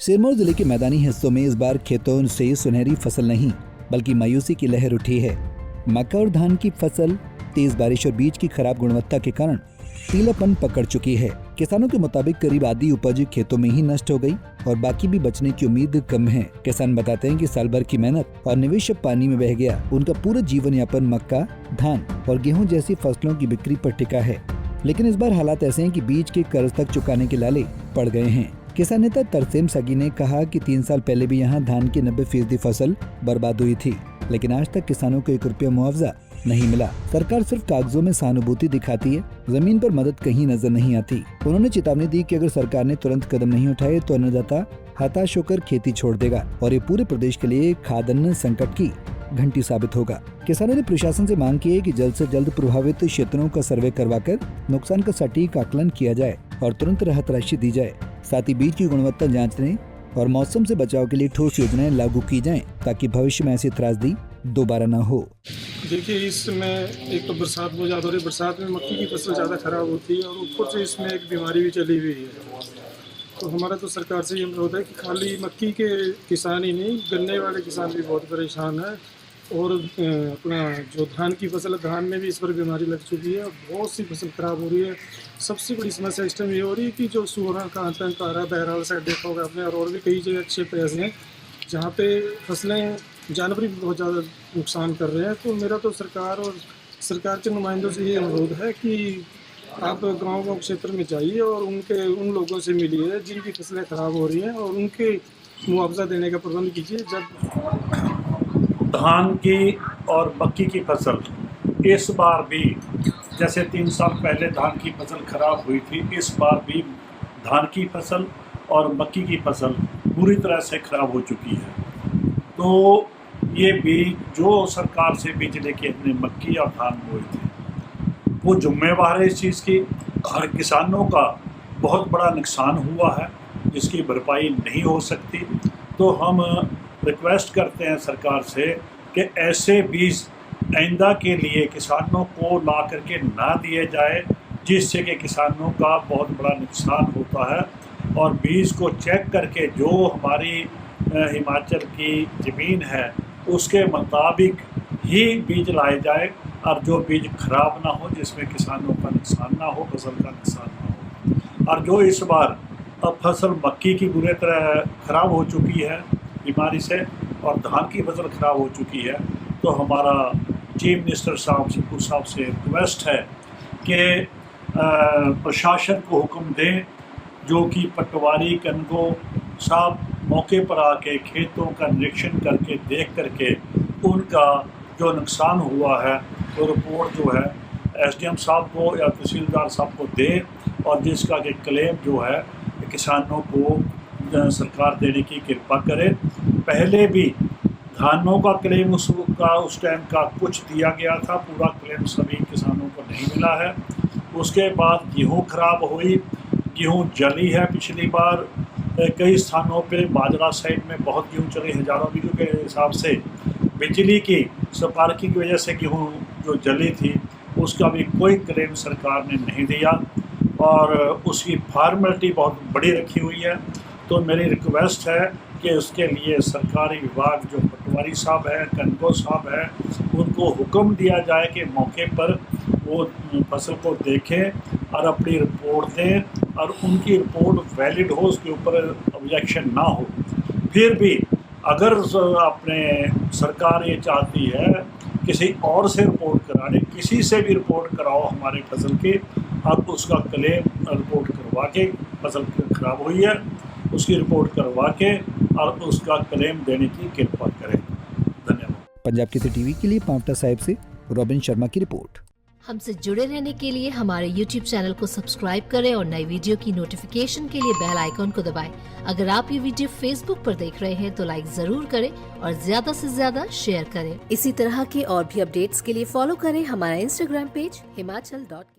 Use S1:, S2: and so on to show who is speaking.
S1: सिरमौर जिले के मैदानी हिस्सों में इस बार खेतों से सुनहरी फसल नहीं बल्कि मायूसी की लहर उठी है। मक्का और धान की फसल तेज बारिश और बीज की खराब गुणवत्ता के कारण पीलापन पकड़ चुकी है। किसानों के मुताबिक करीब आधी उपज खेतों में ही नष्ट हो गई और बाकी भी बचने की उम्मीद कम है। किसान बताते हैं कि साल भर की मेहनत और निवेश पानी में बह गया। उनका पूरा जीवन यापन मक्का, धान और गेहूं जैसी फसलों की बिक्री पर टिका है, लेकिन इस बार हालात ऐसे हैं कि बीज के कर्ज तक चुकाने के लाले पड़ गए हैं। किसान नेता तरसेम सगी ने कहा कि 3 साल पहले भी यहां धान की 90% फसल बर्बाद हुई थी, लेकिन आज तक किसानों को 1 रुपया मुआवजा नहीं मिला। सरकार सिर्फ कागजों में सहानुभूति दिखाती है, जमीन पर मदद कहीं नजर नहीं आती। उन्होंने चेतावनी दी कि अगर सरकार ने तुरंत कदम नहीं उठाए तो अन्नदाता हताश होकर खेती छोड़ देगा और ये पूरे प्रदेश के लिए खाद्यान्न संकट की घंटी साबित होगा। किसानों ने प्रशासन से मांग की है कि जल्द से जल्द प्रभावित क्षेत्रों का सर्वे करवाकर नुकसान का सटीक आकलन किया जाए और तुरंत राहत राशि दी जाए। साथ ही बीज की गुणवत्ता जांचने और मौसम से बचाव के लिए ठोस योजनाएं लागू की जाएं ताकि भविष्य में ऐसी त्रासदी दोबारा न हो।
S2: देखिए, इसमें एक तो बरसात बहुत ज़्यादा हो रही है। बरसात में मक्की की फसल ज़्यादा खराब होती है और ऊपर से इसमें एक बीमारी भी चली हुई है। तो हमारा तो सरकार से ये अनुरोध है कि खाली मक्की के किसान ही नहीं, गन्ने वाले किसान भी बहुत परेशान है। और अपना जो धान की फसल है, धान में भी इस पर बीमारी लग चुकी है। बहुत सी फसल खराब हो रही है। सबसे बड़ी समस्या इस टाइम ये हो रही है कि जो सूअरों का आतंक आ रहा है, बहरहाल साइड देखा होगा आपने, और भी कई जगह अच्छे पैसे हैं जहाँ पे फसलें जानवर भी बहुत ज़्यादा नुकसान कर रहे हैं। तो मेरा तो सरकार और सरकार के नुमाइंदों से ये अनुरोध है कि आप गाँव क्षेत्र में जाइए और उन लोगों से मिलिए जिनकी फसलें ख़राब हो रही हैं और उनके मुआवजा देने का प्रबंध कीजिए। जब
S3: धान की और मक्की की फसल इस बार भी जैसे 3 साल पहले धान की फसल खराब हुई थी, इस बार भी धान की फसल और मक्की की फसल पूरी तरह से खराब हो चुकी है। तो ये बीज जो सरकार से बीज लेके हमने मक्की और धान बोए थे, वो जिम्मेवार है इस चीज़ की। और किसानों का बहुत बड़ा नुकसान हुआ है जिसकी भरपाई नहीं हो सकती। तो हम रिक्वेस्ट करते हैं सरकार से कि ऐसे बीज आइंदा के लिए किसानों को ला करके ना दिए जाए, जिससे कि किसानों का बहुत बड़ा नुकसान होता है। और बीज को चेक करके जो हमारी हिमाचल की ज़मीन है उसके मुताबिक ही बीज लाए जाए और जो बीज खराब ना हो, जिसमें किसानों का नुकसान ना हो, फसल का नुकसान ना हो। और जो इस बार अब फसल मक्की की बुरी तरह खराब हो चुकी है बीमारी से और धान की फसल खराब हो चुकी है, तो हमारा चीफ मिनिस्टर साहब सिद्धू साहब से रिक्वेस्ट है कि प्रशासन को हुक्म दें जो कि पटवारी कनगो साहब मौके पर आके खेतों का निरीक्षण करके देख करके उनका जो नुकसान हुआ है वो रिपोर्ट जो है एसडीएम साहब को या तहसीलदार साहब को दे और जिसका कि क्लेम जो है किसानों को सरकार देने की कृपा करे। पहले भी धानों का क्लेम उस टाइम का कुछ दिया गया था, पूरा क्लेम सभी किसानों को नहीं मिला है। उसके बाद गेहूं खराब हुई, गेहूं जली है पिछली बार। कई स्थानों पे बाजरा साइड में बहुत गेहूं चले, हज़ारों बीघों के हिसाब से। बिजली की स्पार्किंग की वजह से गेहूं जो जली थी उसका भी कोई क्लेम सरकार ने नहीं दिया और उसकी फॉर्मेलिटी बहुत बड़ी रखी हुई है। तो मेरी रिक्वेस्ट है कि उसके लिए सरकारी विभाग जो पटवारी साहब है, कनगो साहब है, उनको हुक्म दिया जाए कि मौके पर वो फसल को देखें और अपनी रिपोर्ट दें और उनकी रिपोर्ट वैलिड हो, उसके ऊपर ऑब्जेक्शन ना हो। फिर भी अगर अपने सरकार ये चाहती है किसी और से रिपोर्ट कराने, किसी से भी रिपोर्ट कराओ हमारे फसल की, अब उसका क्लेम रिपोर्ट करवा के फसल खराब हुई है उसकी रिपोर्ट करवा के और उसका क्लेम देने की कृपा करें। धन्यवाद।
S1: पंजाब केसरी टीवी के लिए पांवटा साहिब से रॉबिन शर्मा की रिपोर्ट।
S4: हमसे जुड़े रहने के लिए हमारे YouTube चैनल को सब्सक्राइब करें और नई वीडियो की नोटिफिकेशन के लिए बेल आइकॉन को दबाएं। अगर आप ये वीडियो Facebook पर देख रहे हैं तो लाइक जरूर करें और ज्यादा से ज्यादा शेयर करें। इसी तरह के और भी अपडेट्स के लिए फॉलो करें हमारा Instagram पेज himachal.ke।